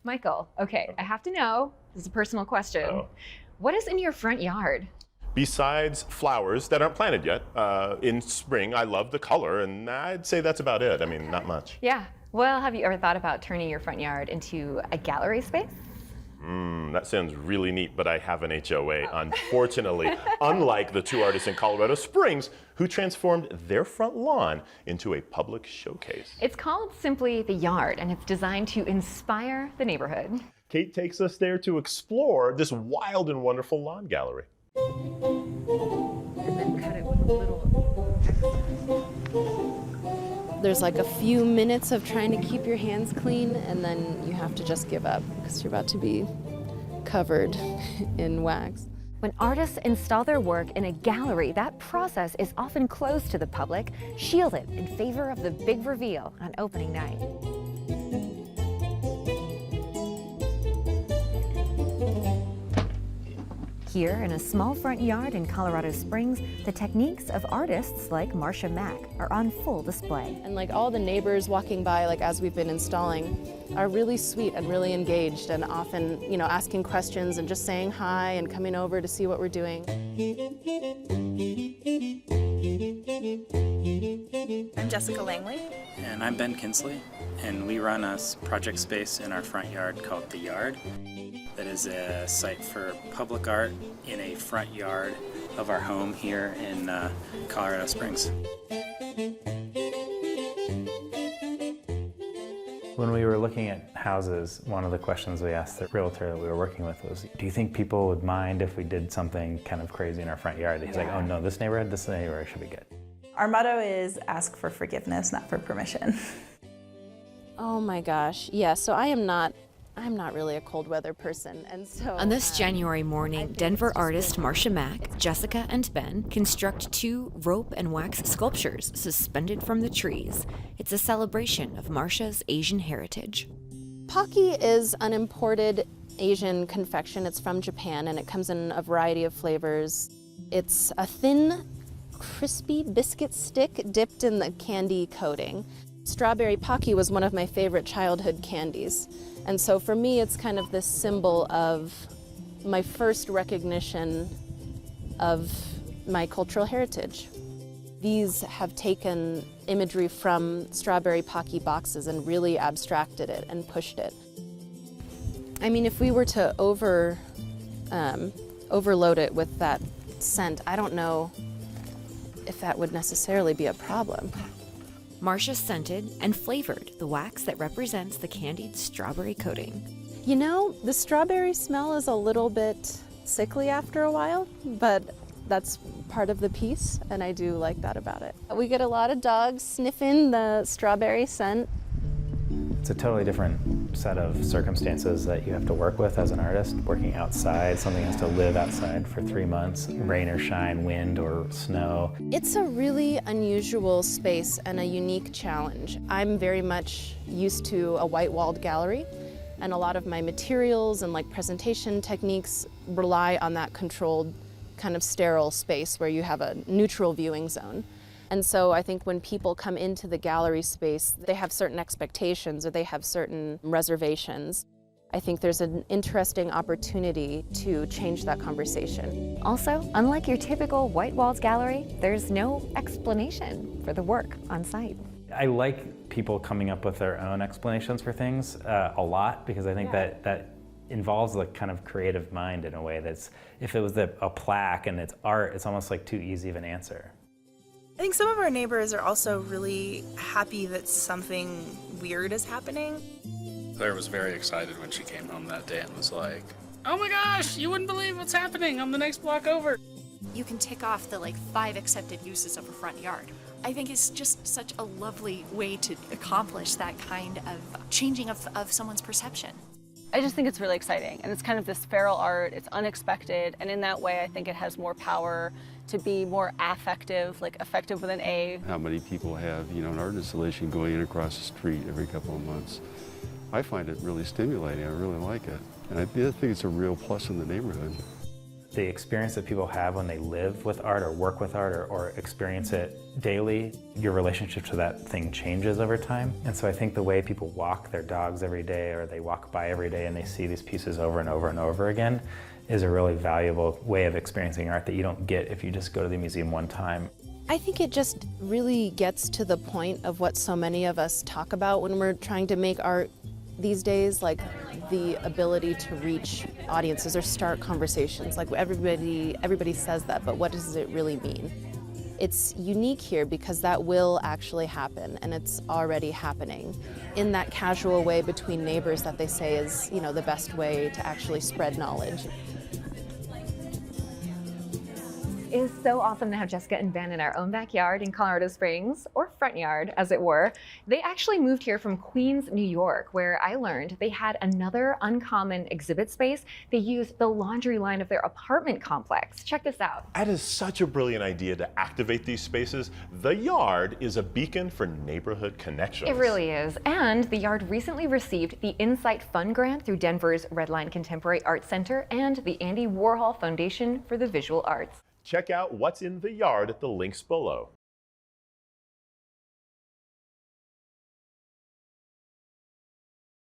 Michael, okay, I have to know, this is a personal question. Oh. What is in your front yard? Besides flowers that aren't planted yet, in spring, I love the color, and I'd say that's about it. I mean, not much. Yeah. Well, have you ever thought about turning your front yard into a gallery space? That sounds really neat, but I have an HOA, unfortunately, unlike the two artists in Colorado Springs who transformed their front lawn into a public showcase. It's called simply The Yard, and it's designed to inspire the neighborhood. Kate takes us there to explore this wild and wonderful lawn gallery. And then cut it with a little extra. There's like a few minutes of trying to keep your hands clean, and then you have to just give up because you're about to be covered in wax. When artists install their work in a gallery, that process is often closed to the public, shielded in favor of the big reveal on opening night. Here, in a small front yard in Colorado Springs, the techniques of artists like Marcia Mack are on full display. And like all the neighbors walking by, like as we've been installing, are really sweet and really engaged, and often, you know, asking questions and just saying hi and coming over to see what we're doing. I'm Jessica Langley. And I'm Ben Kinsley, and we run a project space in our front yard called The Yard. That is a site for public art in a front yard of our home here in Colorado Springs. When we were looking at houses, one of the questions we asked the realtor that we were working with was, do you think people would mind if we did something kind of crazy in our front yard? He's like, oh no, this neighborhood should be good. Our motto is ask for forgiveness, not for permission. Oh my gosh, yeah, so I'm not really a cold weather person, and so... On this January morning, Denver artist Marcia Mack, Jessica, and Ben construct two rope and wax sculptures suspended from the trees. It's a celebration of Marcia's Asian heritage. Pocky is an imported Asian confection. It's from Japan, and it comes in a variety of flavors. It's a thin, crispy biscuit stick dipped in the candy coating. Strawberry Pocky was one of my favorite childhood candies. And so for me, it's kind of this symbol of my first recognition of my cultural heritage. These have taken imagery from Strawberry Pocky boxes and really abstracted it and pushed it. I mean, if we were to overload it with that scent, I don't know if that would necessarily be a problem. Marcia scented and flavored the wax that represents the candied strawberry coating. You know, the strawberry smell is a little bit sickly after a while, but that's part of the piece, and I do like that about it. We get a lot of dogs sniffing the strawberry scent. It's a totally different set of circumstances that you have to work with as an artist, working outside. Something has to live outside for 3 months, rain or shine, wind or snow. It's a really unusual space and a unique challenge. I'm very much used to a white-walled gallery, and a lot of my materials and like presentation techniques rely on that controlled kind of sterile space where you have a neutral viewing zone. And so I think when people come into the gallery space, they have certain expectations or they have certain reservations. I think there's an interesting opportunity to change that conversation. Also, unlike your typical white-walled gallery, there's no explanation for the work on site. I like people coming up with their own explanations for things a lot, because I think that involves the kind of creative mind in a way that's, if it was a plaque and it's art, it's almost like too easy of an answer. I think some of our neighbors are also really happy that something weird is happening. Claire was very excited when she came home that day and was like, oh my gosh, you wouldn't believe what's happening. I'm the next block over. You can tick off the 5 accepted uses of a front yard. I think it's just such a lovely way to accomplish that kind of changing of someone's perception. I just think it's really exciting, and it's kind of this feral art, it's unexpected, and in that way I think it has more power to be more affective, like effective with an A. How many people have, an art installation going in across the street every couple of months? I find it really stimulating, I really like it. And I think it's a real plus in the neighborhood. the experience that people have when they live with art or work with art or experience it daily, your relationship to that thing changes over time. And so I think the way people walk their dogs every day or they walk by every day and they see these pieces over and over and over again is a really valuable way of experiencing art that you don't get if you just go to the museum one time. I think it just really gets to the point of what so many of us talk about when we're trying to make art these days, like the ability to reach audiences or start conversations. Like everybody says that, but what does it really mean? It's unique here because that will actually happen, and it's already happening in that casual way between neighbors that they say is, you know, the best way to actually spread knowledge. It is so awesome to have Jessica and Ben in our own backyard in Colorado Springs, or front yard, as it were. They actually moved here from Queens, New York, where I learned they had another uncommon exhibit space. They used the laundry line of their apartment complex. Check this out. That is such a brilliant idea to activate these spaces. The Yard is a beacon for neighborhood connections. It really is. And the Yard recently received the Insight Fund grant through Denver's Redline Contemporary Art Center and the Andy Warhol Foundation for the Visual Arts. Check out what's in the Yard at the links below.